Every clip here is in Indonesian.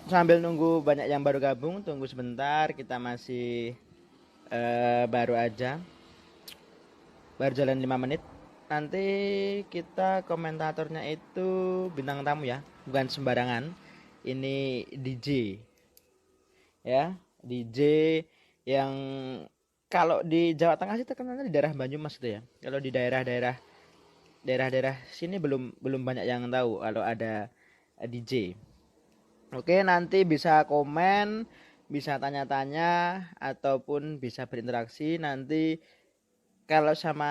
sambil nunggu banyak yang baru gabung, tunggu sebentar, kita masih baru aja, baru jalan 5 menit. Nanti kita komentatornya itu bintang tamu ya, bukan sembarangan. Ini DJ ya, DJ yang kalau di Jawa Tengah sih terkenalnya di daerah Banyumas itu ya. Kalau di daerah-daerah sini belum belum banyak yang tahu kalau ada DJ. Oke, nanti bisa komen, bisa tanya-tanya, ataupun bisa berinteraksi. Nanti kalau sama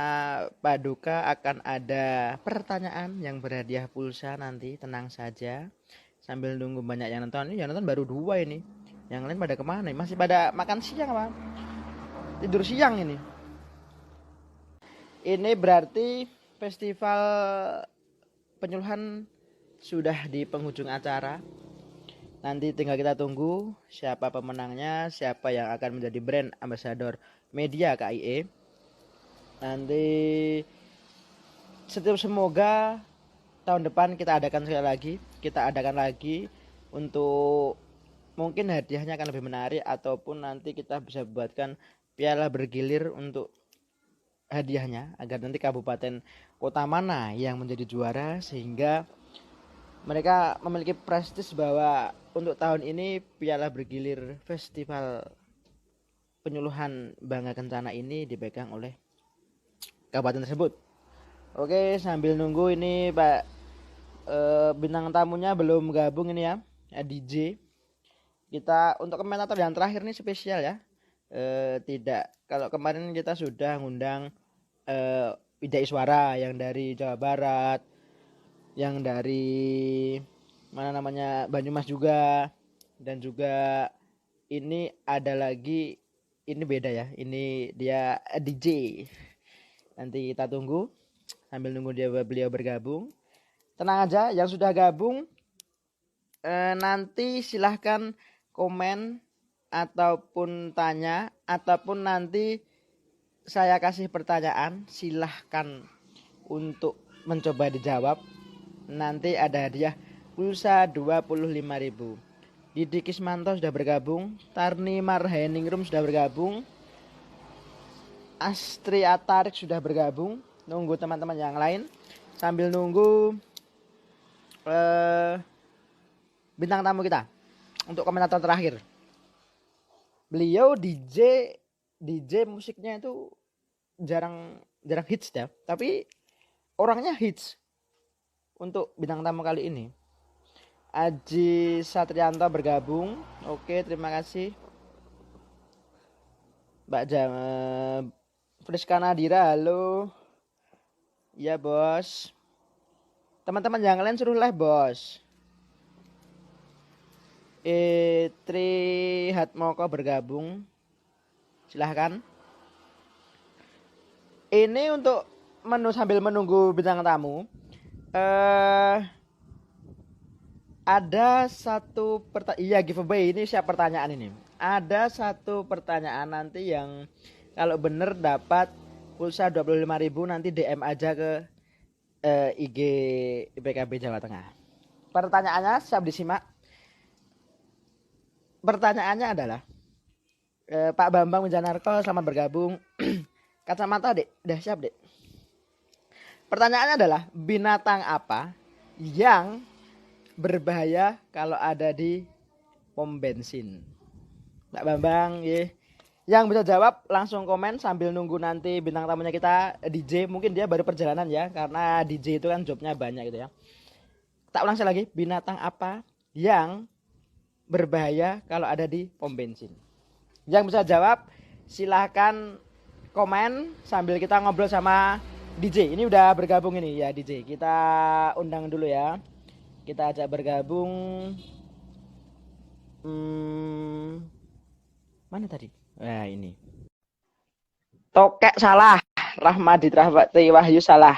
Pak Duka akan ada pertanyaan yang berhadiah pulsa nanti, tenang saja. Sambil nunggu banyak yang nonton. Ini yang nonton baru 2 ini. Yang lain pada kemana? Masih pada makan siang apa? Tidur siang ini. Ini berarti festival penyuluhan sudah di penghujung acara. Nanti tinggal kita tunggu siapa pemenangnya, siapa yang akan menjadi brand ambassador media KIE. Nanti semoga tahun depan kita adakan lagi untuk mungkin hadiahnya akan lebih menarik, ataupun nanti kita bisa buatkan piala bergilir untuk hadiahnya agar nanti kabupaten kota mana yang menjadi juara, sehingga mereka memiliki prestis bahwa untuk tahun ini piala bergilir festival penyuluhan Bangga Kencana ini dipegang oleh kabupaten tersebut. Oke, sambil nunggu ini Pak bintang tamunya belum gabung ini ya, DJ. Kita untuk komentator yang terakhir nih spesial ya. Tidak, kalau kemarin kita sudah ngundang Ida Iswara yang dari Jawa Barat, yang dari mana namanya Banyumas juga, dan juga ini ada lagi, ini beda ya, ini dia DJ. Nanti kita tunggu sambil nunggu beliau bergabung. Tenang aja, yang sudah gabung nanti silahkan komen ataupun tanya, ataupun nanti saya kasih pertanyaan, silahkan untuk mencoba dijawab. Nanti ada hadiah pulsa 25.000. Didi Kismanto sudah bergabung, Tarni Marheningrum sudah bergabung, Astri Atarik sudah bergabung. Nunggu teman-teman yang lain. Sambil nunggu bintang tamu kita untuk komentator terakhir. Beliau DJ musiknya itu jarang hits ya, tapi orangnya hits. Untuk bintang tamu kali ini Aji Satrianto bergabung. Oke, terima kasih Mbak Jam. Friska Nadira, halo. Ya bos. Teman-teman yang lain suruh live bos. Tri Hatmoko bergabung. Silahkan. Ini untuk sambil menunggu bintang tamu. Ada satu giveaway ini, siap pertanyaan ini. Ada satu pertanyaan nanti yang kalau bener dapat pulsa 25.000, nanti DM aja ke IG IPKB Jawa Tengah. Pertanyaannya siap disimak. Pertanyaannya adalah Pak Bambang Wijanarko, selamat bergabung. Kacamata dek, udah siap dek. Pertanyaannya adalah binatang apa yang berbahaya kalau ada di pom bensin? Pak Bambang, ya. Yang bisa jawab langsung komen sambil nunggu nanti bintang tamunya kita DJ. Mungkin dia baru perjalanan ya, karena DJ itu kan jobnya banyak gitu ya. Tak ulang lagi, binatang apa yang berbahaya kalau ada di pom bensin? Yang bisa jawab silahkan komen sambil kita ngobrol sama DJ. Ini udah bergabung ini ya DJ. Kita undang dulu ya. Kita ajak bergabung. Mana tadi? Nah ini. Tokek salah. Rahmadi Wahyu salah.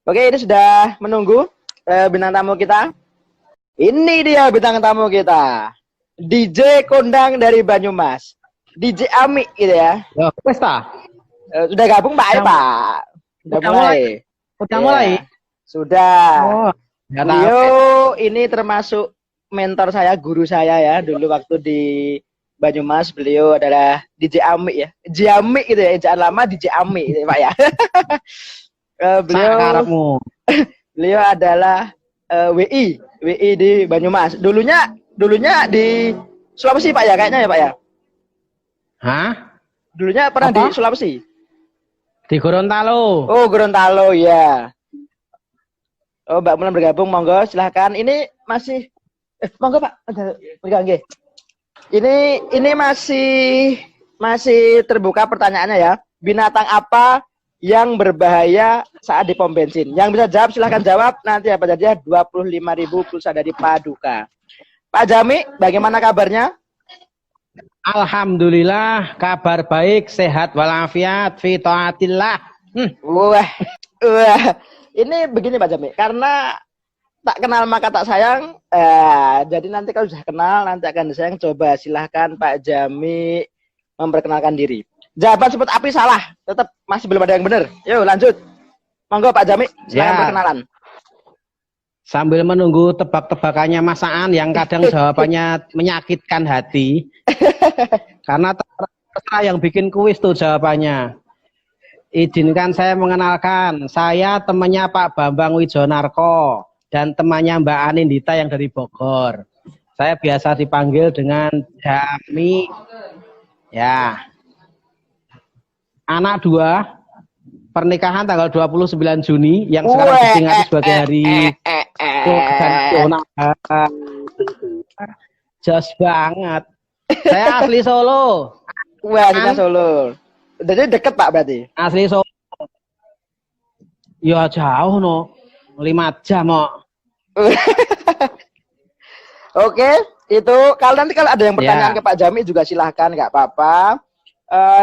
Oke, ini sudah menunggu bintang tamu kita. Ini dia bintang tamu kita. DJ kondang dari Banyumas. DJ Ami gitu ya. Pesta. Sudah gabung Pak ya Pak? Sudah mulai. Udah mulai. Sudah. Oh, Beliau ini termasuk mentor saya, guru saya ya dulu waktu di Banyumas. Beliau adalah DJ Ami ya, Jami gitu ya, ejaan lama DJ Ami gitu, Pak ya. Beliau beliau adalah WI di Banyumas. Dulunya di Sulawesi Pak ya, kayaknya ya Pak ya. Hah? Dulunya pernah di Sulawesi. Di Gorontalo. Oh, Gorontalo ya. Oh, Mbak Mulan bergabung, monggo silahkan. Ini masih monggo Pak, ada pegang nggih. Ini masih terbuka pertanyaannya ya. Binatang apa yang berbahaya saat di pom bensin? Yang bisa jawab silahkan jawab. Nanti apa jadi 25.000 pulsa dari Paduka. Pak Jami, bagaimana kabarnya? Alhamdulillah, kabar baik, sehat walafiat, fi taatillah. Wah. Ini begini Pak Jami, karena tak kenal maka tak sayang. Jadi nanti kalau sudah kenal nanti akan disayang. Coba silahkan Pak Jami memperkenalkan diri. Jawaban seperti api salah, tetap masih belum ada yang benar. Yuk lanjut. Monggo Pak Jami, silahkan perkenalan. Sambil menunggu tebak-tebakannya Mas Aan yang kadang jawabannya menyakitkan hati. Karena terserah yang bikin kuis tuh jawabannya. Izinkan saya mengenalkan, saya temannya Pak Bambang Wijonarko dan temannya Mbak Anindita yang dari Bogor. Saya biasa dipanggil dengan Jami. Ya. Anak 2, pernikahan tanggal 29 Juni yang sekarang diperingati sebagai hari nasional. Jos banget. Saya asli Solo. Wah, asli Solo. Jadi deket Pak berarti. Asli Solo. Ya jauh no. 5 jam kok. Oke, itu kalau nanti kalau ada yang pertanyaan ke Pak Jami juga silahkan, nggak apa-apa.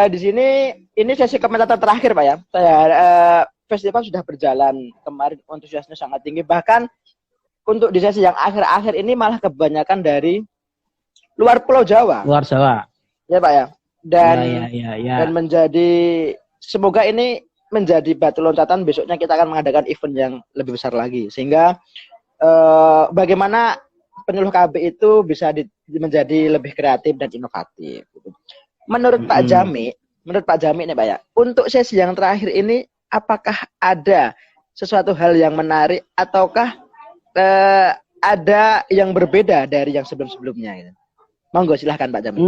Di sini ini sesi komentar terakhir Pak ya. Festival sudah berjalan kemarin, antusiasnya sangat tinggi. Bahkan untuk di sesi yang akhir-akhir ini malah kebanyakan dari luar Pulau Jawa. Luar Jawa. Ya Pak ya. Dan dan menjadi, semoga ini menjadi batu loncatan, besoknya kita akan mengadakan event yang lebih besar lagi, sehingga bagaimana penyuluh KB itu bisa menjadi lebih kreatif dan inovatif. Menurut Pak Jami nih Pak ya, untuk sesi yang terakhir ini apakah ada sesuatu hal yang menarik ataukah ada yang berbeda dari yang sebelum-sebelumnya gitu? Monggo silahkan Pak Jami.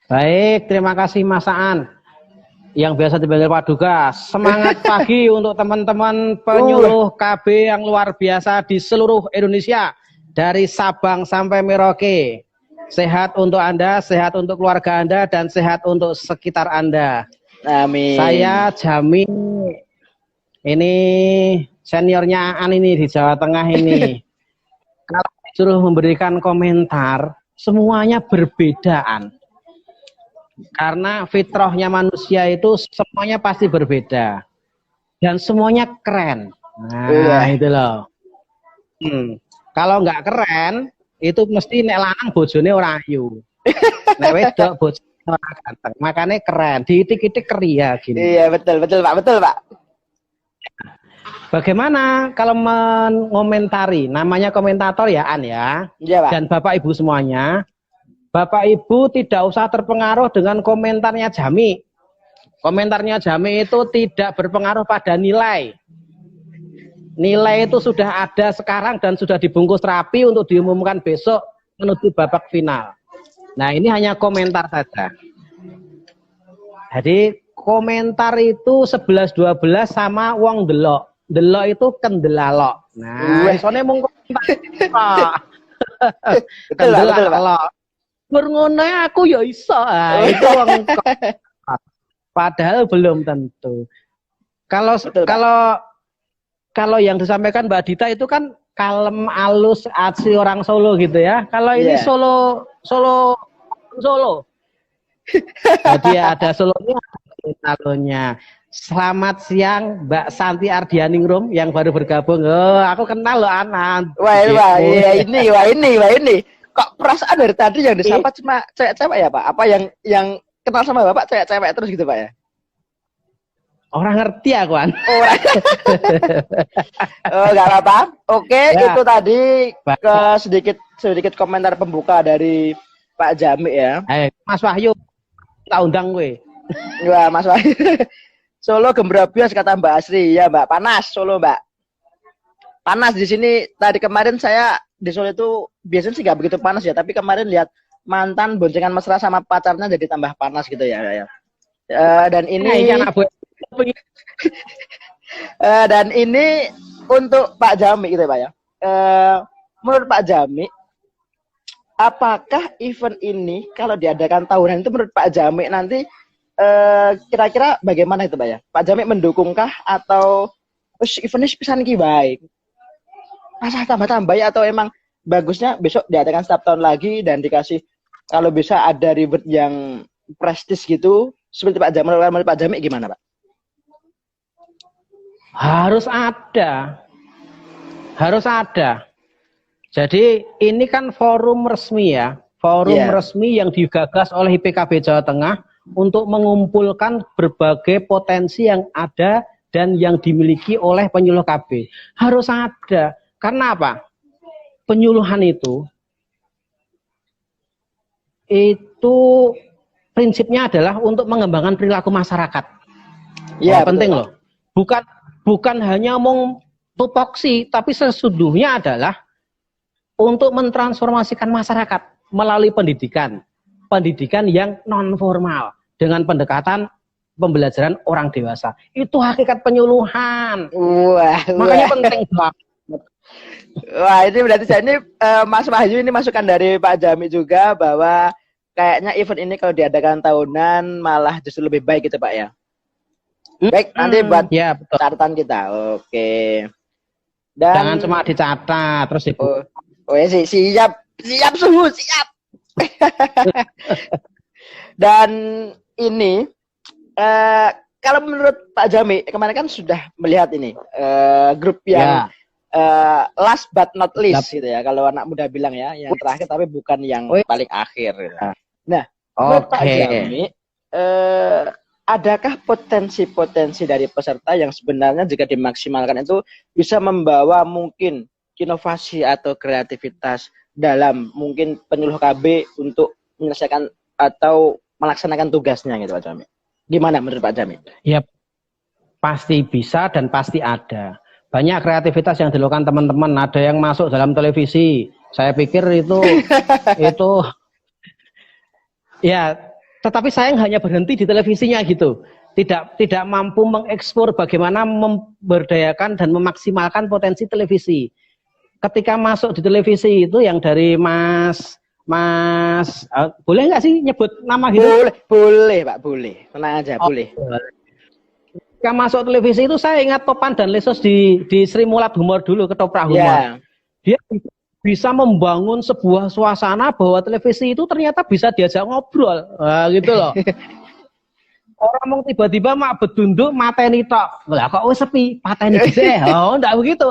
Baik, terima kasih Mas Aan yang biasa dipanggil Paduka. Semangat pagi untuk teman-teman penyuluh KB yang luar biasa di seluruh Indonesia, dari Sabang sampai Merauke. Sehat untuk Anda, sehat untuk keluarga Anda, dan sehat untuk sekitar Anda. Amin. Saya Jami, ini seniornya Aan ini di Jawa Tengah ini. Kalau disuruh memberikan komentar, semuanya berbedaan. Karena fitrahnya manusia itu semuanya pasti berbeda. Dan semuanya keren. Nah, itu loh. Kalau nggak keren, itu mesti nek lanang bojone ora ayu. Nek wedok bojone ora ganteng. Makanya keren, diitik-itik keria gini. Iya, betul Pak. Bagaimana kalau mengomentari? Namanya komentator ya, An ya. Iya, Pak. Dan Bapak Ibu semuanya, Bapak Ibu tidak usah terpengaruh dengan komentarnya Jami. Komentarnya Jami itu tidak berpengaruh pada nilai. Nilai itu sudah ada sekarang dan sudah dibungkus rapi untuk diumumkan besok menuju babak final. Nah, ini hanya komentar saja. Jadi komentar itu 11-12 sama wong delok. Delok itu kendelalok. Nah, soalnya mung komentar. Kendelalok. Ngono aku ya iso. Itu wong. Padahal belum tentu. Kalau yang disampaikan Mbak Dita itu kan kalem, alus, asli orang Solo gitu ya. Kalau ini Solo. Jadi ada Solonya, ada Solonya. Selamat siang Mbak Santi Ardianingrum yang baru bergabung. Oh, aku kenal loh Anan. Wah, ini. Kok perasaan dari tadi yang disapa cuma cewek-cewek ya Pak? Apa yang kenal sama Bapak cewek-cewek terus gitu Pak ya? Orang ngerti aku kan. Orang. Oh, nggak apa-apa. Oke, Ya. itu tadi ke sedikit komentar pembuka dari Pak Jami ya. Mas Wahyu, tak undang gue. Wah, Mas Wahyu. Solo Gembrabios kata Mbak Asri. Ya, Mbak. Panas Solo, Mbak. Panas di sini. Tadi kemarin saya di Solo itu biasanya sih nggak begitu panas ya, tapi kemarin lihat mantan boncengan mesra sama pacarnya jadi tambah panas gitu ya. Dan ini dan ini untuk Pak Jami gitu ya, Pak ya. Menurut Pak Jami, apakah event ini kalau diadakan tahunan itu menurut Pak Jami nanti kira-kira bagaimana itu, Pak ya? Pak Jami mendukungkah atau eventnya pisan ki baik? Masa tambah-tambah ya, atau emang bagusnya besok diadakan setiap tahun lagi dan dikasih kalau bisa ada reward yang prestis gitu seperti Pak Jami. Menurut Pak Jami gimana, Pak? Harus ada. Jadi ini kan forum resmi ya, resmi yang digagas oleh IPKB Jawa Tengah untuk mengumpulkan berbagai potensi yang ada dan yang dimiliki oleh penyuluh KB. Harus ada. Karena apa? Penyuluhan itu prinsipnya adalah untuk mengembangkan perilaku masyarakat. Iya, penting loh. Bukan hanya ngomong tupoksi, tapi sesungguhnya adalah untuk mentransformasikan masyarakat melalui pendidikan yang non formal dengan pendekatan pembelajaran orang dewasa. Itu hakikat penyuluhan. Makanya penting banget. Wah, ini berarti ini Mas Wahyu ini masukan dari Pak Jami juga bahwa kayaknya event ini kalau diadakan tahunan malah justru lebih baik gitu, Pak ya. Baik, nanti buat ya, betul. catatan kita. Oke. Dan jangan cuma dicatat terus ibu. Ya, siap suhu, siap. Dan ini kalau menurut Pak Jami kemarin kan sudah melihat ini grup yang last but not least gitu ya, kalau anak muda bilang ya, yang terakhir tapi bukan yang paling akhir gitu. Nah, menurut Pak Jami adakah potensi-potensi dari peserta yang sebenarnya jika dimaksimalkan itu bisa membawa mungkin inovasi atau kreativitas dalam mungkin penyuluh KB untuk menyelesaikan atau melaksanakan tugasnya gitu, Pak Jami? Gimana menurut Pak Jami? Ya, pasti bisa dan pasti ada. Banyak kreativitas yang dilakukan teman-teman. Ada yang masuk dalam televisi. Saya pikir itu ya, tetapi saya hanya berhenti di televisinya gitu. Tidak mampu mengekspor bagaimana memberdayakan dan memaksimalkan potensi televisi. Ketika masuk di televisi itu yang dari Mas boleh nggak sih nyebut nama gitu? Boleh Pak, boleh. Tenang aja, boleh. Ketika masuk televisi itu saya ingat Topan dan Lesos di Sri Mulat Humor dulu, Ketoprak Humor. Dia bisa membangun sebuah suasana bahwa televisi itu ternyata bisa diajak ngobrol, gitu loh. Orang mau tiba-tiba mak bedunduk mateni tok, lah kok sepi, pateni gede, enggak begitu.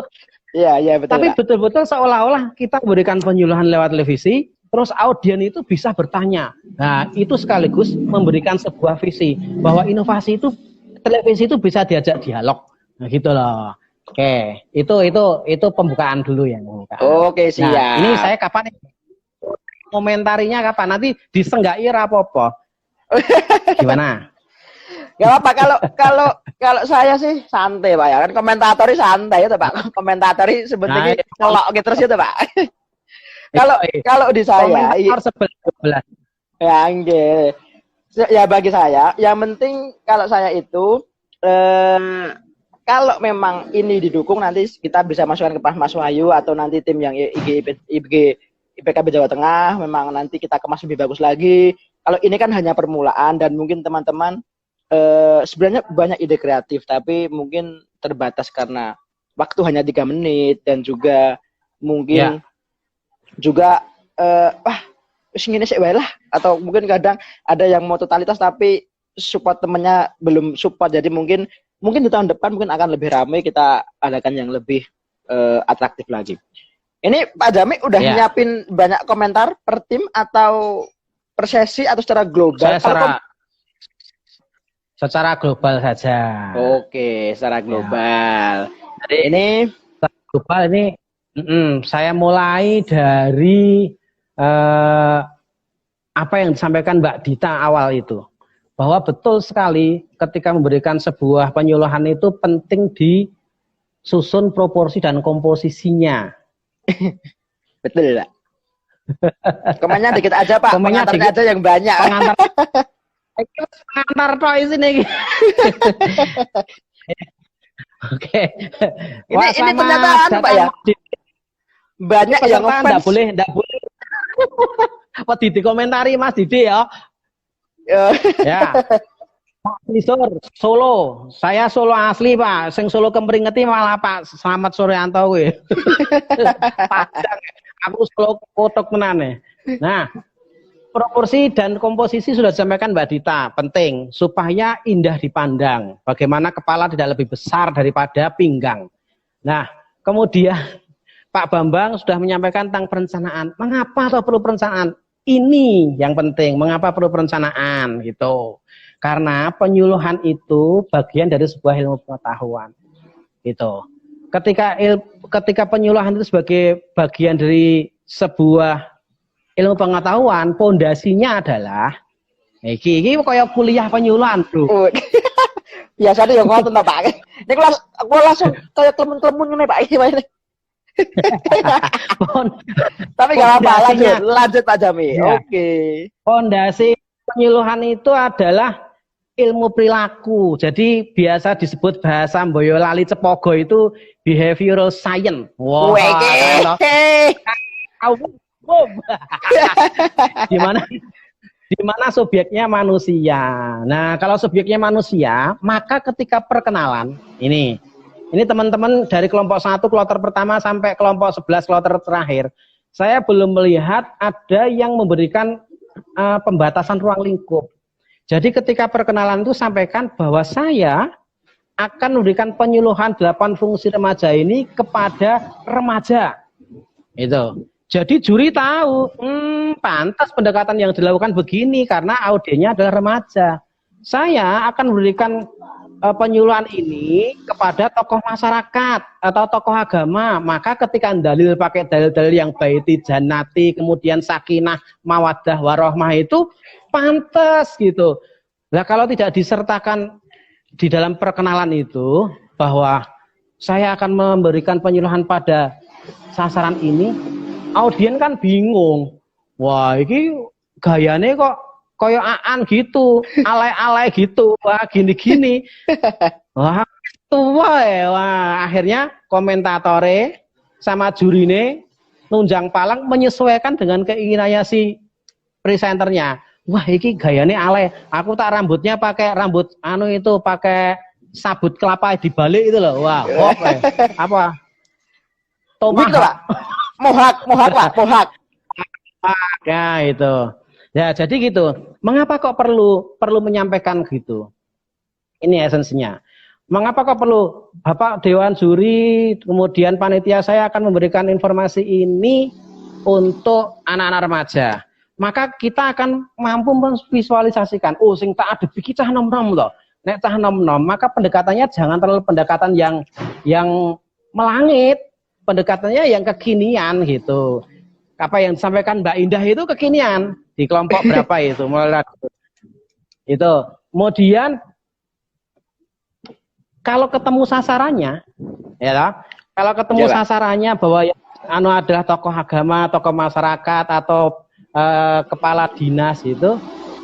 Iya betul. Tapi betul-betul seolah-olah kita memberikan penyuluhan lewat televisi, terus audien itu bisa bertanya. Nah, itu sekaligus memberikan sebuah visi bahwa inovasi itu televisi itu bisa diajak dialog. Nah, gitu loh. Oke, itu pembukaan dulu ya. Oke, siap. Nah, ini saya kapan komentarinya kapan? Nanti disenggai apa-apa. Gimana? Gak apa kalau saya sih santai Pak ya, kan komentatori santai itu Pak. Komentatori sebetulnya kelok gitu terus itu Pak. Kalau di saya ya enggak. Ya bagi saya, yang penting kalau saya itu kalau memang ini didukung nanti kita bisa masukkan ke Mas Wahyu atau nanti tim yang IPKB Jawa Tengah, memang nanti kita kemas lebih bagus lagi. Kalau ini kan hanya permulaan dan mungkin teman-teman sebenarnya banyak ide kreatif tapi mungkin terbatas karena waktu hanya 3 menit dan juga mungkin juga ini sih lah, atau mungkin kadang ada yang mau totalitas tapi support temennya belum support, jadi mungkin di tahun depan mungkin akan lebih ramai kita adakan yang lebih atraktif lagi. Ini Pak Jami udah nyiapin banyak komentar per tim atau per sesi atau secara global? Saya secara global saja. Oke, secara global. Jadi Ini secara global ini saya mulai dari apa yang disampaikan Mbak Dita awal itu. Bahwa betul sekali ketika memberikan sebuah penyuluhan itu penting disusun proporsi dan komposisinya. betul, Pak. Komennya dikit aja, Pak. Komennya Pengantarnya dikit. aja yang banyak. Pengantar toh di sini. Oke. Ini pernyataan, Pak ya. Banyak yang Enggak ngefans. boleh. Apa dikomentari Mas Didi ya? Ya. Pak Isur, Solo. Saya Solo asli, Pak. Sing Solo kemringeti malah Pak Slamet Suryanto kuwi. Padang. Aku Solo kotok menane. Nah, proporsi dan komposisi sudah disampaikan Mbak Dita, penting supaya indah dipandang. Bagaimana kepala tidak lebih besar daripada pinggang. Nah, kemudian Pak Bambang sudah menyampaikan tentang perencanaan. Mengapa perlu perencanaan? Ini yang penting. Mengapa perlu perencanaan gitu? Karena penyuluhan itu bagian dari sebuah ilmu pengetahuan. Gitu. Ketika penyuluhan itu sebagai bagian dari sebuah ilmu pengetahuan, pondasinya adalah iki kayak kuliah penyuluhan, Bro. Biasanya yang ngotot Pak. Ini aku langsung kayak klemun-klemun nih Pak ini. Tapi nggak apa-apa, lanjut Pak Jami. Ya. Oke. Pondasi penyuluhan itu adalah ilmu perilaku. Jadi biasa disebut bahasa Boyolali Cepogo itu behavioral science. Wah. Di mana subjeknya manusia. Nah, kalau subjeknya manusia, maka ketika perkenalan ini teman-teman dari kelompok 1 kloter pertama sampai kelompok 11 kloter terakhir, saya belum melihat ada yang memberikan pembatasan ruang lingkup. Jadi ketika perkenalan itu sampaikan bahwa saya akan memberikan penyuluhan 8 fungsi remaja ini kepada remaja. Itu. Jadi juri tahu, pantas pendekatan yang dilakukan begini karena audiennya adalah remaja. Saya akan memberikan penyuluhan ini kepada tokoh masyarakat atau tokoh agama. Maka ketika dalil pakai dalil-dalil yang baiti jannati, kemudian sakinah, mawaddah, warohmah itu pantas gitu. Nah kalau tidak disertakan di dalam perkenalan itu bahwa saya akan memberikan penyuluhan pada sasaran ini, audien kan bingung. Wah, ini gayane kok koyo aan gitu, alay-alay gitu, wah gini-gini. Wah, tua ya. Wah, akhirnya komentatore sama jurine nunjang palang menyesuaikan dengan keinginannya si presenternya. Wah, iki gayane alay. Aku tak rambutnya pakai rambut itu pakai sabut kelapa dibalik itu loh. Wah, apa? Tomahawk. Mohak. Ya itu. Ya jadi gitu. Mengapa kok perlu menyampaikan gitu? Ini esensinya. Mengapa kok perlu Bapak Dewan Juri kemudian panitia saya akan memberikan informasi ini untuk anak-anak remaja. Maka kita akan mampu memvisualisasikan. Oh, sing tak ada bikin cah nom-nom loh. Nek cah nom-nom, maka pendekatannya jangan terlalu pendekatan yang melangit. Pendekatannya yang kekinian gitu. Apa yang disampaikan Mbak Indah itu kekinian di kelompok berapa itu mulai itu. Kemudian kalau ketemu sasarannya, ya, kalau ketemu sasarannya bahwa yang adalah tokoh agama, tokoh masyarakat atau kepala dinas itu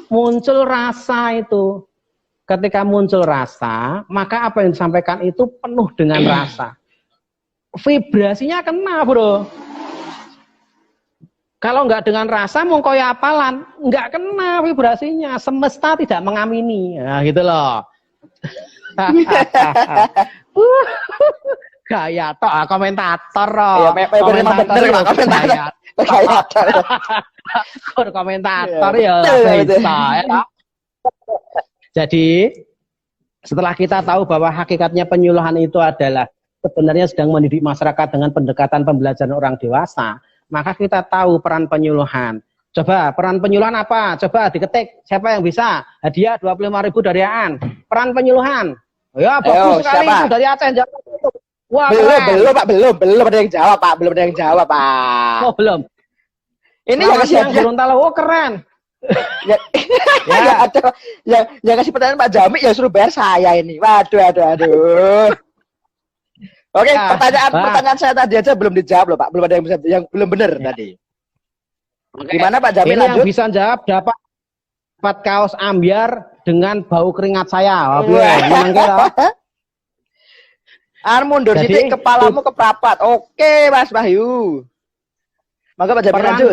muncul rasa itu. Ketika muncul rasa, maka apa yang disampaikan itu penuh dengan rasa. Vibrasinya kena, Bro. Kalau nggak dengan rasa mau koyo apalan, nggak kena vibrasinya. Semesta tidak mengamini. Nah, gitu loh. Gaya tok komentator loh. Komentator ya bisa ya. Jadi setelah kita tahu bahwa hakikatnya penyuluhan itu adalah sebenarnya sedang mendidik masyarakat dengan pendekatan pembelajaran orang dewasa, maka kita tahu peran penyuluhan. Coba peran penyuluhan apa? Coba diketik. Siapa yang bisa? Hadiah 25.000 dari Aan. Peran penyuluhan. Ya, Ayo, bagus sekali siapa? itu dari Aceh jawab itu. Wah, Belum, keren. belum, Pak, belum ada yang jawab, Pak. Belum ada yang jawab, Pak. Oh, belum. Ini yang Selamat kasih siang hadiah. Gorontalo. Oh, keren. Ya, ya ada yang kasih pertanyaan Pak Jami ya suruh bayar saya ini. Waduh. Oke, pertanyaan saya tadi aja belum dijawab loh, Pak. Belum ada yang belum benar tadi. Oke. Gimana Pak Jami, Ini lanjut? yang bisa jawab dapat kaos ambiar dengan bau keringat saya. Mundur Jadi, sithik, kepalamu keprapat. Oke, Mas Wahyu. Maka Pak Jami lanjut.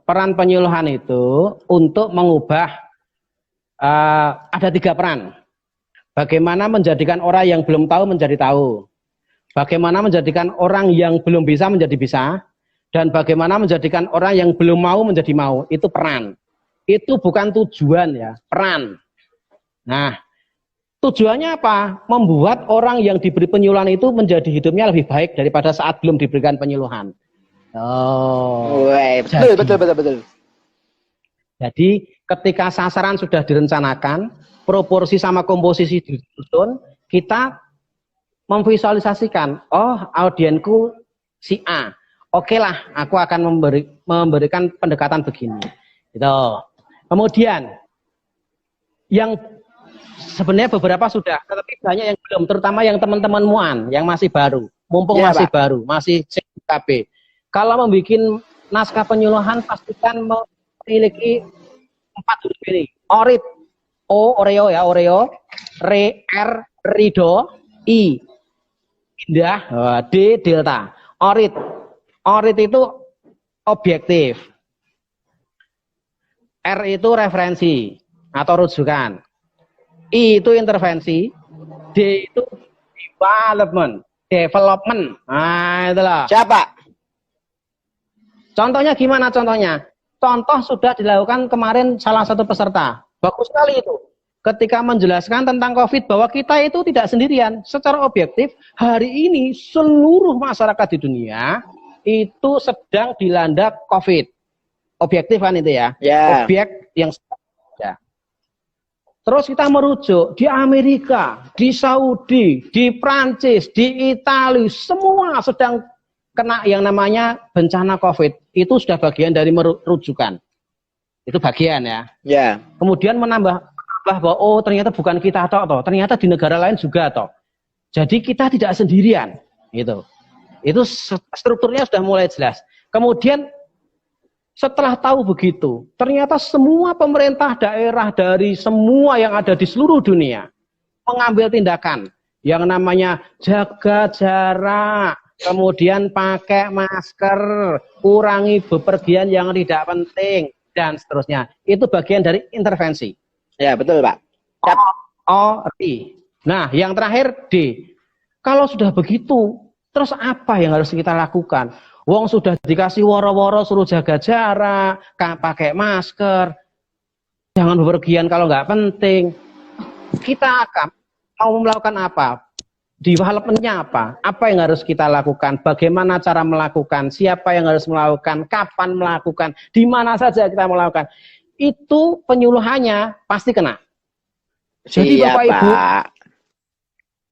Peran penyuluhan itu untuk mengubah ada 3 peran. Bagaimana menjadikan orang yang belum tahu menjadi tahu. Bagaimana menjadikan orang yang belum bisa menjadi bisa. Dan bagaimana menjadikan orang yang belum mau menjadi mau. Itu peran. Itu bukan tujuan ya, peran. Nah, tujuannya apa? Membuat orang yang diberi penyuluhan itu menjadi hidupnya lebih baik daripada saat belum diberikan penyuluhan. Oh, betul. Jadi ketika sasaran sudah direncanakan, proporsi sama komposisi disusun, kita memvisualisasikan, oh audienku si A, oke lah, aku akan memberikan pendekatan begini. Gitu. Kemudian yang sebenarnya beberapa sudah, tetapi banyak yang belum, terutama yang teman-teman muan, yang masih baru, mumpung masih Pak. Baru, masih CKB. Kalau membuat naskah penyuluhan, pastikan memiliki 4 huruf ini. Orit, O, Oreo ya, Oreo. R, Rido. I, Indah. D, Delta. Orit. Orit itu objektif. R itu referensi atau rujukan. I itu intervensi. D itu development. Nah, itulah. Siapa? Contohnya gimana contohnya? Contoh sudah dilakukan kemarin salah satu peserta. Bagus sekali itu. Ketika menjelaskan tentang COVID bahwa kita itu tidak sendirian. Secara objektif, hari ini seluruh masyarakat di dunia itu sedang dilanda COVID. Objektif kan itu ya? Yeah. Objek yang ya. Terus kita merujuk di Amerika, di Saudi, di Prancis, di Italia, semua sedang kena yang namanya bencana COVID. Itu sudah bagian dari merujukan. Itu bagian ya. Ya. Kemudian menambah bahwa oh ternyata bukan kita toh, ternyata di negara lain juga toh. Jadi kita tidak sendirian. Itu strukturnya sudah mulai jelas. Kemudian setelah tahu begitu, ternyata semua pemerintah daerah dari semua yang ada di seluruh dunia mengambil tindakan yang namanya jaga jarak. Kemudian pakai masker, kurangi bepergian yang tidak penting, dan seterusnya. Itu bagian dari intervensi. Ya, betul, Pak. Nah, yang terakhir D. Kalau sudah begitu, terus apa yang harus kita lakukan? Wong sudah dikasih woro-woro suruh jaga jarak, pakai masker, jangan bepergian kalau nggak penting. Kita akan mau melakukan apa? Development-nya apa? Apa yang harus kita lakukan? Bagaimana cara melakukan? Siapa yang harus melakukan? Kapan melakukan? Di mana saja kita melakukan? Itu penyuluhannya pasti kena. Jadi Bapak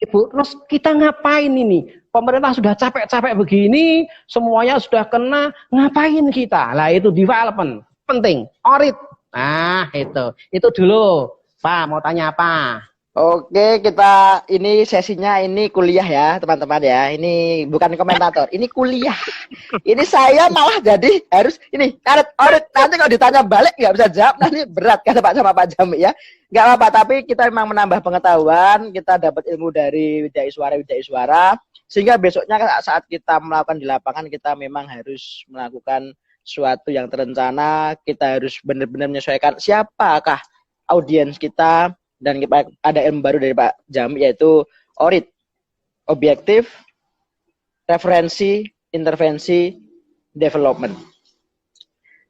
Ibu, terus kita ngapain ini? Pemerintah sudah capek-capek begini, semuanya sudah kena, ngapain kita? Lah itu development, penting. Orit. Nah, itu dulu. Pak, mau tanya apa? Oke, kita ini sesinya ini kuliah ya, teman-teman ya. Ini bukan komentator, ini kuliah. Ini saya malah jadi harus ini orit. Nanti kalau ditanya balik nggak bisa jawab, nanti berat kata Pak sama Pak Jami ya. Nggak apa-apa, tapi kita memang menambah pengetahuan, kita dapat ilmu dari Widya Iswara, sehingga besoknya saat kita melakukan di lapangan kita memang harus melakukan sesuatu yang terencana. Kita harus benar-benar menyesuaikan siapakah audiens kita. Dan ada ilmu baru dari Pak Jami yaitu ORIT, objektif, referensi, intervensi, development.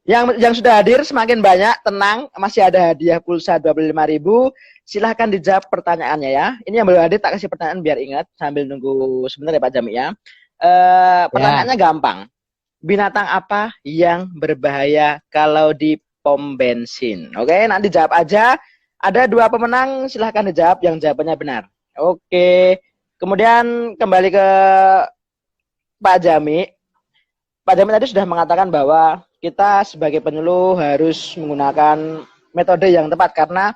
Yang sudah hadir semakin banyak, tenang, masih ada hadiah pulsa 25.000. Silahkan dijawab pertanyaannya ya. Ini yang belum hadir tak kasih pertanyaan biar ingat sambil nunggu sebentar ya Pak Jami ya. Pertanyaannya gampang. binatang apa yang berbahaya kalau di pom bensin? Oke, nanti jawab aja. Ada 2 pemenang, silahkan dijawab yang jawabannya benar. Oke, kemudian kembali ke Pak Jami. Pak Jami tadi sudah mengatakan bahwa kita sebagai penyuluh harus menggunakan metode yang tepat karena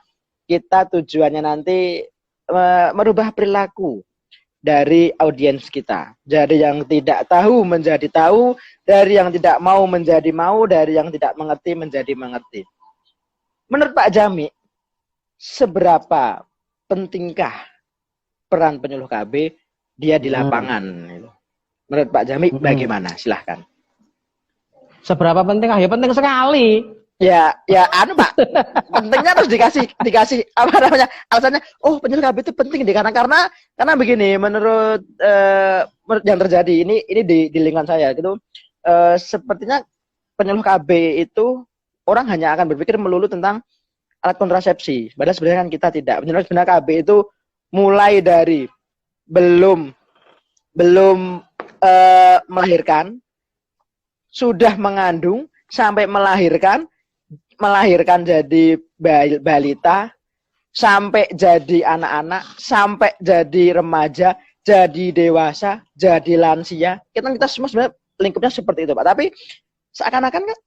kita tujuannya nanti merubah perilaku dari audiens kita. Dari yang tidak tahu menjadi tahu, dari yang tidak mau menjadi mau, dari yang tidak mengerti menjadi mengerti. Menurut Pak Jami, seberapa pentingkah peran penyuluh KB dia di lapangan? Menurut Pak Jami bagaimana? Silahkan. Seberapa penting? Ya penting sekali. Ya anu Pak, pentingnya harus dikasih apa namanya alasannya. Oh, penyuluh KB itu penting deh karena begini, menurut yang terjadi ini di lingkungan saya gitu, sepertinya penyuluh KB itu orang hanya akan berpikir melulu tentang alat kontrasepsi. Padahal sebenarnya kan kita tidak. Penyuluh KB itu mulai dari belum melahirkan, sudah mengandung, sampai melahirkan jadi balita, sampai jadi anak-anak, sampai jadi remaja, jadi dewasa, jadi lansia. Kita semua sebenarnya lingkupnya seperti itu, Pak. Tapi seakan-akan kan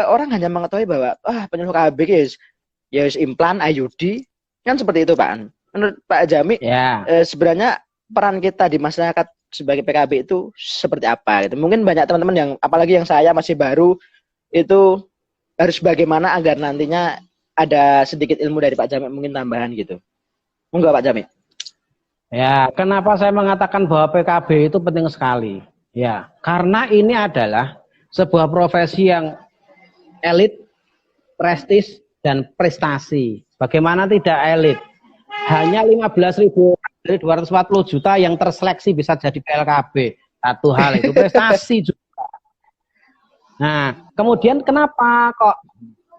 orang hanya mengetahui bahwa penyuluh KB guys, ya implan, IUD, kan seperti itu, Pak. Menurut Pak Jami, sebenarnya peran kita di masyarakat sebagai PKB itu seperti apa? Gitu. Mungkin banyak teman-teman yang, apalagi yang saya masih baru, itu harus bagaimana agar nantinya ada sedikit ilmu dari Pak Jami, mungkin tambahan gitu. Enggak Pak Jami? Ya, kenapa saya mengatakan bahwa PKB itu penting sekali? Ya, karena ini adalah sebuah profesi yang elit, prestis, dan prestasi. Bagaimana tidak elit? Hanya 15.000 dari 240 juta yang terseleksi bisa jadi PLKB. Satu hal itu prestasi juga. Nah, kemudian kenapa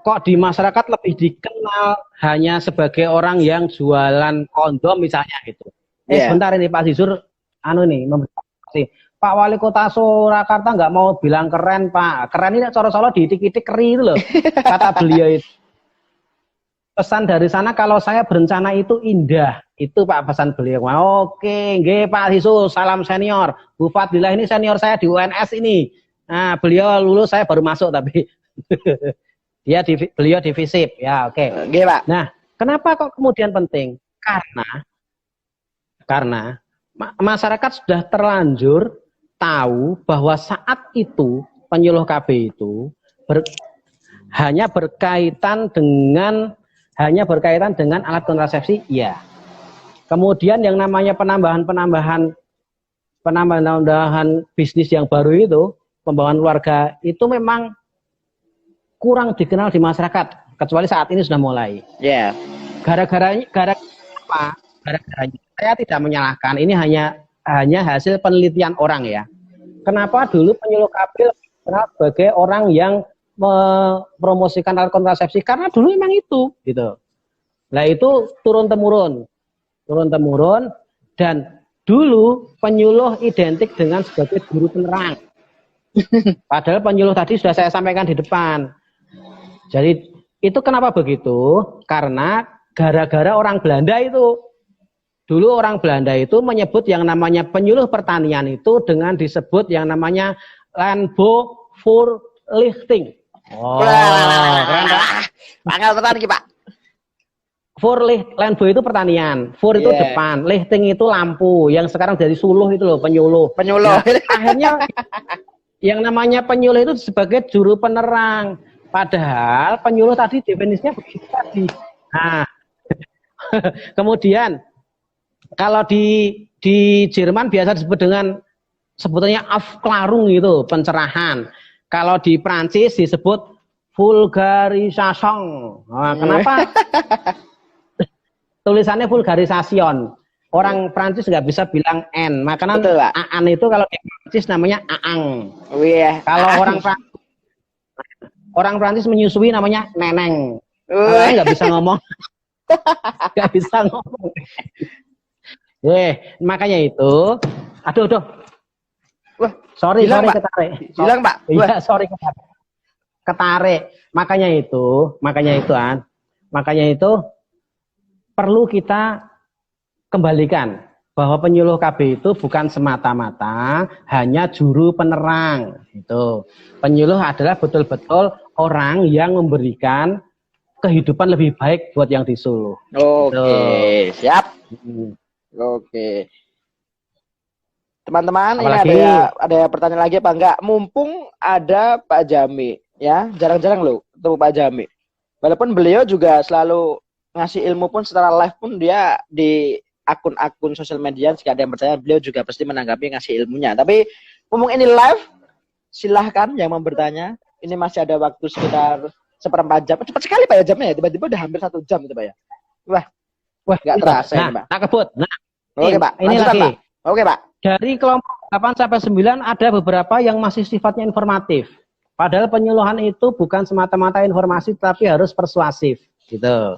kok di masyarakat lebih dikenal hanya sebagai orang yang jualan kondom misalnya gitu. Sebentar ini Pak Zizur Pak Wali Kota Surakarta nggak mau bilang keren Pak. Keren ini coro-coro diitik-itik keri itu loh. Kata beliau itu. Pesan dari sana kalau saya berencana itu indah. Itu Pak pesan beliau. Oke, nggih Pak Zizur, salam senior. Bu Fadlilah ini senior saya di UNS ini. Nah, beliau lulus, saya baru masuk tapi beliau di FISIP. Ya, oke. Oke, Pak. Nah, kenapa kok kemudian penting? Karena masyarakat sudah terlanjur tahu bahwa saat itu penyuluh KB itu hanya berkaitan dengan alat kontrasepsi, ya. Kemudian yang namanya penambahan bisnis yang baru itu, pembangunan keluarga itu memang kurang dikenal di masyarakat, kecuali saat ini sudah mulai. Ya. Gara-garanya apa? Gara-garanya saya tidak menyalahkan, ini hanya hasil penelitian orang ya. Kenapa dulu penyuluh KB dikenal sebagai orang yang mempromosikan alat kontrasepsi? Karena dulu memang itu, gitu. Nah itu turun temurun, dan dulu penyuluh identik dengan sebagai guru penerang. Padahal penyuluh tadi sudah saya sampaikan di depan. Jadi itu kenapa begitu? Karena gara-gara orang Belanda itu. Dulu orang Belanda itu menyebut yang namanya penyuluh pertanian itu dengan disebut yang namanya landbouwvoorlichting. Keren Pak. Pangkal petani Pak. Landbouw itu pertanian, voor itu depan, lichting itu lampu, yang sekarang jadi suluh itu loh, penyuluh. Nah, akhirnya yang namanya penyuluh itu sebagai juru penerang. Padahal penyuluh tadi definisinya begitu tadi. Nah, kemudian kalau di Jerman biasa disebut dengan sebetulnya Aufklärung itu, pencerahan. Kalau di Prancis disebut vulgarisation. Nah, kenapa? Tulisannya vulgarisation. Orang Prancis nggak bisa bilang N, makanya aan itu kalau di Prancis namanya aang. Kalau orang Prancis menyusui namanya neneng. Nggak bisa ngomong. Nggak bisa ngomong. Makanya itu, aduh. Wah, Sorry hilang, Pak. ketarik. Hilang, Pak. Wah. Iya, sorry ketarik. Ketarik. Makanya itu perlu kita kembalikan bahwa penyuluh KB itu bukan semata-mata hanya juru penerang. Itu penyuluh adalah betul-betul orang yang memberikan kehidupan lebih baik buat yang disuluh. Oke, gitu. siap. Oke. Teman-teman, Apalagi? ini ada pertanyaan lagi apa enggak? Mumpung ada Pak Jami, ya, jarang-jarang loh ketemu Pak Jami. Walaupun beliau juga selalu ngasih ilmu pun secara live pun dia di akun-akun sosial media, jika ada yang percaya beliau juga pasti menanggapi ngasih ilmunya. Tapi mumpung ini live, silahkan yang mau bertanya. Ini masih ada waktu sekitar 1/4 jam. Cepat sekali Pak ya jamnya ya. Tiba-tiba udah hampir 1 jam itu Pak ya. Wah, nggak terasa ini Pak. Nah, kebut. Nah, oke Pak. Ini lanjutan, lagi. Pak. Oke Pak. Dari kelompok 8 sampai 9 ada beberapa yang masih sifatnya informatif. Padahal penyuluhan itu bukan semata-mata informasi tapi harus persuasif, gitu.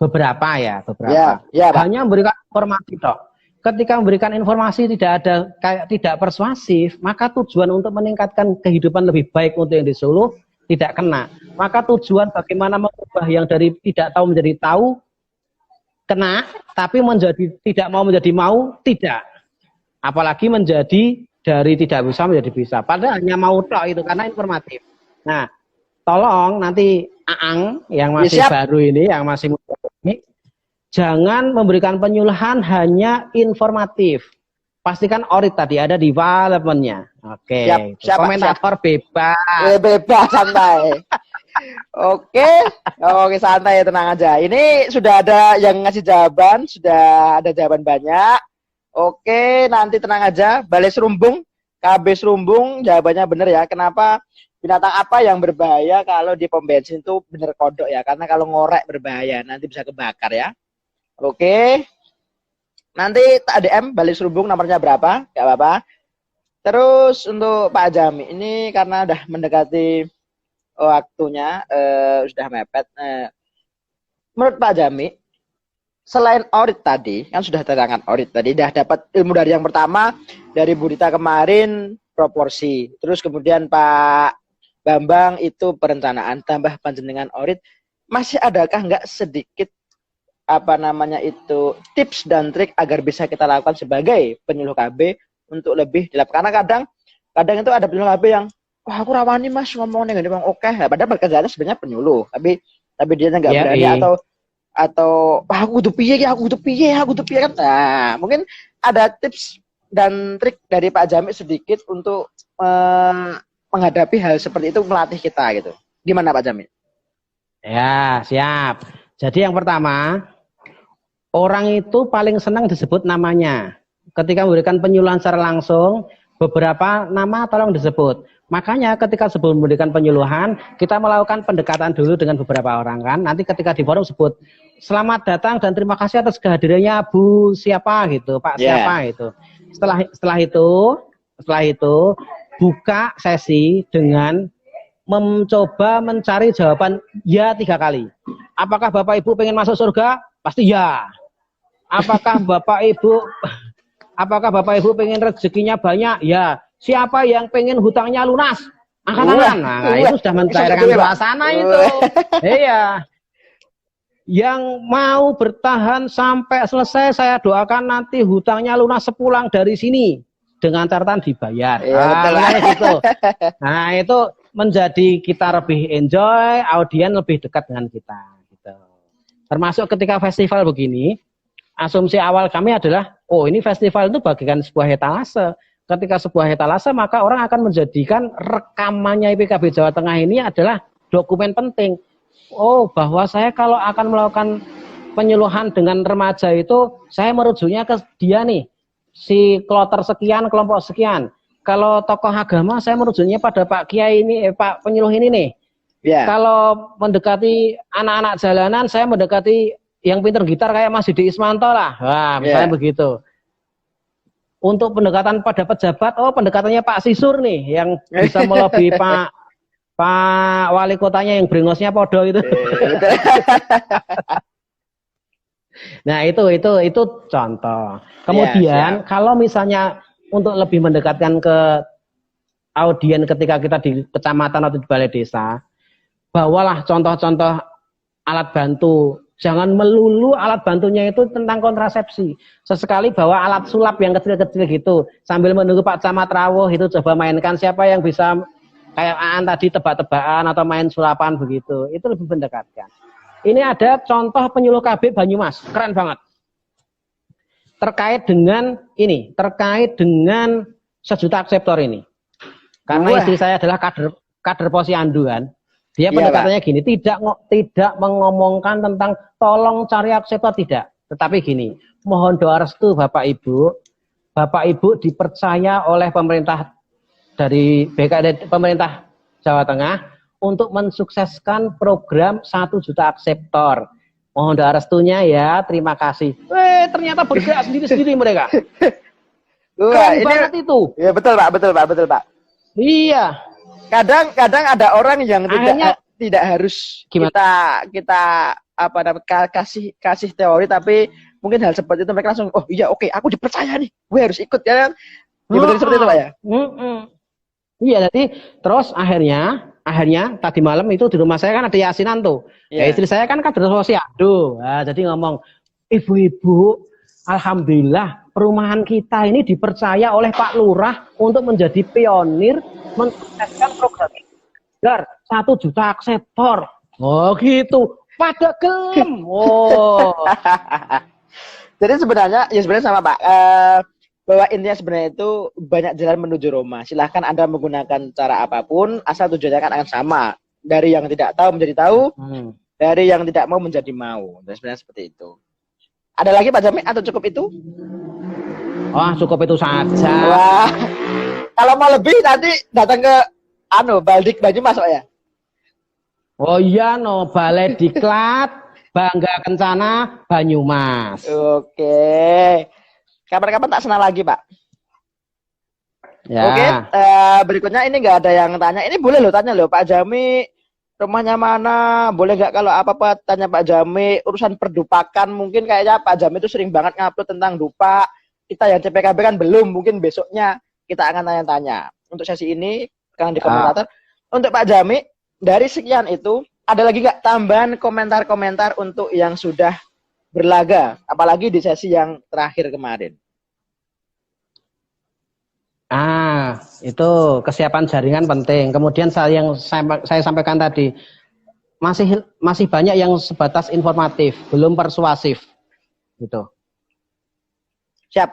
Beberapa. Ya, Pak. Hanya memberikan informasi toh. Ketika memberikan informasi tidak persuasif, maka tujuan untuk meningkatkan kehidupan lebih baik untuk yang disuluh tidak kena. Maka tujuan bagaimana mengubah yang dari tidak tahu menjadi tahu kena, tapi tidak mau menjadi mau tidak. Apalagi menjadi dari tidak bisa menjadi bisa. Padahal hanya mau tok itu karena informatif. Nah, tolong nanti Aang yang masih baru ini, yang masih muda ini, jangan memberikan penyuluhan hanya informatif. Pastikan orit tadi ada development-nya. Oke. Komentator bebas. Bebas, santai. Oke, santai, tenang aja. Ini sudah ada yang ngasih jawaban, sudah ada jawaban banyak. Oke, nanti tenang aja. Balai Serumbung, KB Serumbung, jawabannya benar ya. Kenapa? Binatang apa yang berbahaya kalau di pom bensin itu bener kodok ya? Karena kalau ngorek berbahaya, nanti bisa kebakar ya. Oke. Nanti DM Balai Serumbung nomornya berapa? Gak apa-apa. Terus untuk Pak Jami, ini karena udah mendekati waktunya, sudah mepet. Menurut Pak Jami, selain orit tadi, kan sudah terangkan orit tadi, udah dapat ilmu dari yang pertama, dari Budita kemarin, proporsi. Terus kemudian Pak Bambang itu perencanaan, tambah panjenengan orit. Masih adakah nggak sedikit tips dan trik agar bisa kita lakukan sebagai penyuluh KB untuk lebih dilap? Karena kadang itu ada penyuluh KB yang, wah aku rawani mas ngomongnya gini bang, oke. Padahal pekerjaannya sebenarnya penyuluh, tapi dia nggak berani atau aku butuh piye kan. Nah, mungkin ada tips dan trik dari Pak Jami sedikit untuk menghadapi hal seperti itu, melatih kita gitu. Gimana Pak Jami? Ya, siap. Jadi yang pertama, orang itu paling senang disebut namanya. Ketika memberikan penyuluhan secara langsung, beberapa nama tolong disebut. Makanya ketika sebelum memberikan penyuluhan, kita melakukan pendekatan dulu dengan beberapa orang kan. Nanti ketika di forum sebut, selamat datang dan terima kasih atas kehadirannya Bu siapa gitu, Pak siapa gitu. Setelah itu buka sesi dengan mencoba mencari jawaban ya 3 kali. Apakah Bapak Ibu pengen masuk surga? Pasti ya. Apakah Bapak Ibu pengen rezekinya banyak? Ya. Siapa yang pengen hutangnya lunas? Angkat tangan. Nah, itu sudah mencairkan suasana itu. Iya. Yang mau bertahan sampai selesai, saya doakan nanti hutangnya lunas sepulang dari sini dengan catatan dibayar. Gitu. Nah, itu menjadi kita lebih enjoy, audien lebih dekat dengan kita. Gitu. Termasuk ketika festival begini, asumsi awal kami adalah, oh ini festival itu bagikan sebuah etalase. Ketika sebuah etalase, maka orang akan menjadikan rekamannya IPKB Jawa Tengah ini adalah dokumen penting. Oh, bahwa saya kalau akan melakukan penyuluhan dengan remaja itu, saya merujuknya ke dia nih, si kloter sekian, kelompok sekian. Kalau tokoh agama, saya merujuknya pada Pak Kiai ini, Pak penyuluh ini nih. Yeah. Kalau mendekati anak-anak jalanan, saya mendekati yang pinter gitar kayak Mas Didi Ismanto lah. Wah, misalnya begitu. Untuk pendekatan pada pejabat, oh pendekatannya Pak Sisur nih, yang bisa melobi Pak wali kotanya yang brengosnya podo itu. Nah itu contoh. Kemudian kalau misalnya untuk lebih mendekatkan ke audien ketika kita di kecamatan atau di balai desa, bawalah contoh-contoh alat bantu. Jangan melulu alat bantunya itu tentang kontrasepsi. Sesekali bawa alat sulap yang kecil-kecil gitu. Sambil menunggu Pak Camat rawuh itu coba mainkan, siapa yang bisa kayak Aan tadi tebak-tebakan atau main sulapan begitu. Itu lebih mendekatkan. Ini ada contoh penyuluh KB Banyumas. Keren banget. Terkait dengan 1 juta akseptor ini. Karena istri saya adalah kader Posyandu kan. Dia pendekatannya gini, tidak mengomongkan tentang tolong cari akseptor, tidak. Tetapi gini, mohon doa restu Bapak Ibu dipercaya oleh pemerintah dari BKD, pemerintah Jawa Tengah untuk mensukseskan program 1 juta akseptor. Mohon doa restunya ya, terima kasih. Ternyata bergerak sendiri-sendiri mereka. Keren banget itu. Ya betul Pak. Iya. Kadang ada orang yang tidak harus gimana? kita kasih teori, tapi mungkin hal seperti itu mereka langsung iya oke, aku dipercaya nih, gue harus ikut ya kan. Ya betul seperti itu Pak ya. Iya, jadi terus akhirnya tadi malam itu di rumah saya kan ada yasinan tuh. Ya, istri saya kan kader Posyandu. Nah, jadi ngomong, ibu-ibu, alhamdulillah perumahan kita ini dipercaya oleh Pak Lurah untuk menjadi pionir mensukseskan program agar 1 juta akseptor. Oh gitu, pada gelem. Oh. Jadi sebenarnya sama Pak, bahwa intinya sebenarnya itu banyak jalan menuju Roma. Silahkan Anda menggunakan cara apapun, asal tujuannya kan akan sama. Dari yang tidak tahu menjadi tahu, dari yang tidak mau menjadi mau. Dan sebenarnya seperti itu. Ada lagi Pak Jami atau cukup itu? Wah, cukup itu saja. Wah. Kalau mau lebih nanti datang ke Baldik Banyumas ya. Oh iya Balai Diklat Bangga Kencana Banyumas. Oke. Kapan-kapan tak senang lagi Pak. Ya. Oke. Berikutnya ini nggak ada yang tanya. Ini boleh tanya Pak Jami rumahnya mana? Boleh nggak kalau apa-apa tanya Pak Jami urusan perdupakan, mungkin kayaknya Pak Jami itu sering banget ngupload tentang dupa. Kita yang CPKB kan belum, mungkin besoknya kita akan tanya-tanya. Untuk sesi ini kan di komentator. Untuk Pak Jami, dari sekian itu ada lagi nggak tambahan komentar-komentar untuk yang sudah berlaga, apalagi di sesi yang terakhir kemarin? Itu kesiapan jaringan penting. Kemudian saya sampaikan tadi, masih banyak yang sebatas informatif, belum persuasif. Gitu. Siap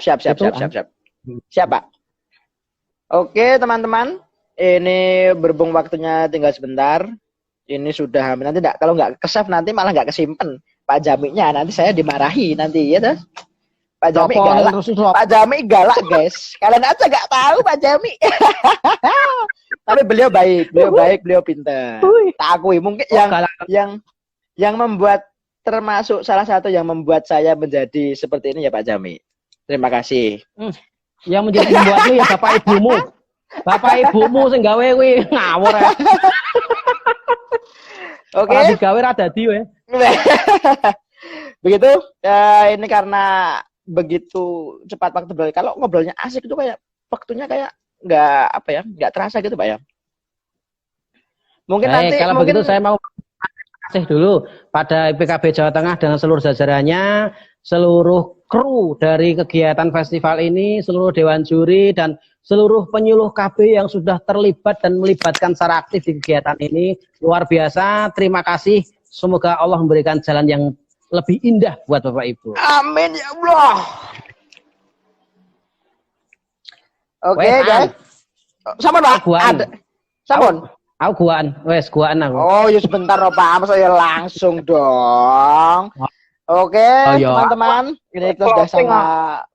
Pak. Oke teman-teman, ini berhubung waktunya tinggal sebentar, ini sudah hampir, nanti kalau nggak ke-save nanti malah nggak kesimpan Pak Jaminya, nanti saya dimarahi nanti ya. Pak Jami galak. Pak Jami galak guys, kalian aja nggak tahu Pak Jami. Tapi beliau baik, beliau pintar. Tak akui, mungkin yang membuat, termasuk salah satu yang membuat saya menjadi seperti ini ya Pak Jami. Terima kasih. Yang menjadi membuatmu ya bapak ibumu. Bapak ibumu sing gawe kuwi ngawur ya. Oke. Ora digawe ra dadi we. Begitu. Ini karena begitu cepat waktu berlalu. Kalau ngobrolnya asik itu kayak waktunya kayak nggak terasa gitu Pak ya. Mungkin nanti kalau begitu saya mau kasih dulu pada PKB Jawa Tengah dengan seluruh jajarannya, seluruh kru dari kegiatan festival ini, seluruh dewan juri dan seluruh penyuluh KB yang sudah terlibat dan melibatkan secara aktif di kegiatan ini. Luar biasa, terima kasih. Semoga Allah memberikan jalan yang lebih indah buat Bapak Ibu. Amin ya Allah. Oke guys. Sampun Pak. Sampun. Aku guaan, aku. Oh, ya sebentar Pak, masa ya langsung dong. Oke, teman-teman, ini kita sudah sama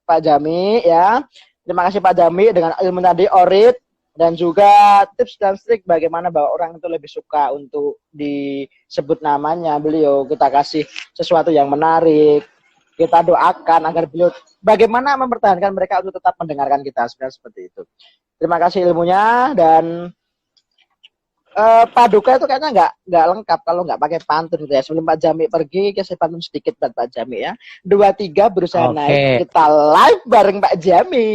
Pak Jami ya. Terima kasih Pak Jami dengan ilmu tadi orit dan juga tips dan trik bagaimana bahwa orang itu lebih suka untuk disebut namanya beliau. Kita kasih sesuatu yang menarik. Kita doakan agar beliau bagaimana mempertahankan mereka untuk tetap mendengarkan kita, sebenarnya seperti itu. Terima kasih ilmunya. Dan Paduka itu kayaknya nggak lengkap kalau nggak pakai pantun gitu ya. Sebelum Pak Jami pergi, saya pantun sedikit buat Pak Jami ya. 2, 3 berusaha naik. Kita live bareng Pak Jami.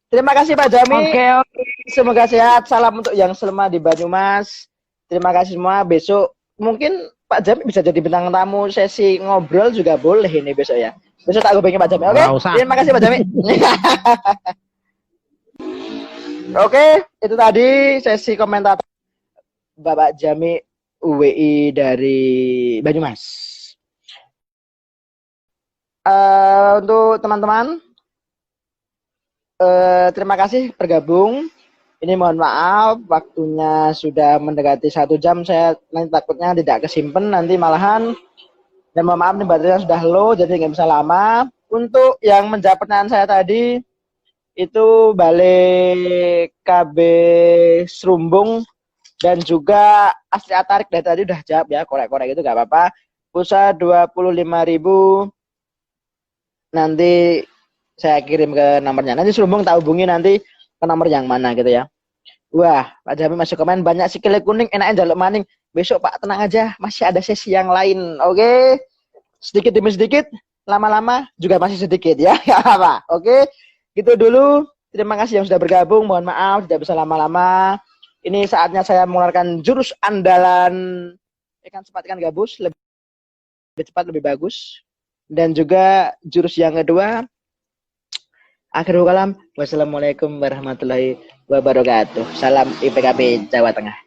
Terima kasih Pak Jami. Oke, oke. Semoga sehat. Salam untuk yang selama di Banyumas. Terima kasih semua. Besok mungkin Pak Jami bisa jadi bintang tamu sesi ngobrol juga boleh ini besok ya. Besok tak hubungi Pak Jami. Oke. Nggak usah. Terima kasih Pak Jami. Oke, itu tadi sesi komentar Bapak Jami UWI dari Banyumas. Untuk teman-teman, terima kasih bergabung. Ini mohon maaf, waktunya sudah mendekati 1 jam. Saya nanti takutnya tidak kesimpan nanti malahan. Dan mohon maaf nih baterainya sudah low, jadi nggak bisa lama. Untuk yang menjawab pertanyaan saya tadi, itu balik KB Serumbung dan juga Asri Atarik dari tadi udah jawab ya, korek-korek itu nggak apa-apa. Pulsa 25.000. Nanti saya kirim ke nomornya. Nanti Serumbung tak hubungi nanti ke nomor yang mana gitu ya. Wah, Pak Jami masuk komen banyak sikile kuning, enaknya jaluk maning. Besok Pak tenang aja, masih ada sesi yang lain. Oke. Sedikit demi sedikit, lama-lama juga masih sedikit ya. Enggak apa. Oke. Gitu dulu. Terima kasih yang sudah bergabung. Mohon maaf tidak bisa lama-lama. Ini saatnya saya mengeluarkan jurus andalan ikan sepat ikan gabus, lebih cepat lebih bagus. Dan juga jurus yang kedua, akhirul kalam, wassalamualaikum warahmatullahi wabarakatuh. Salam IPKB Jawa Tengah.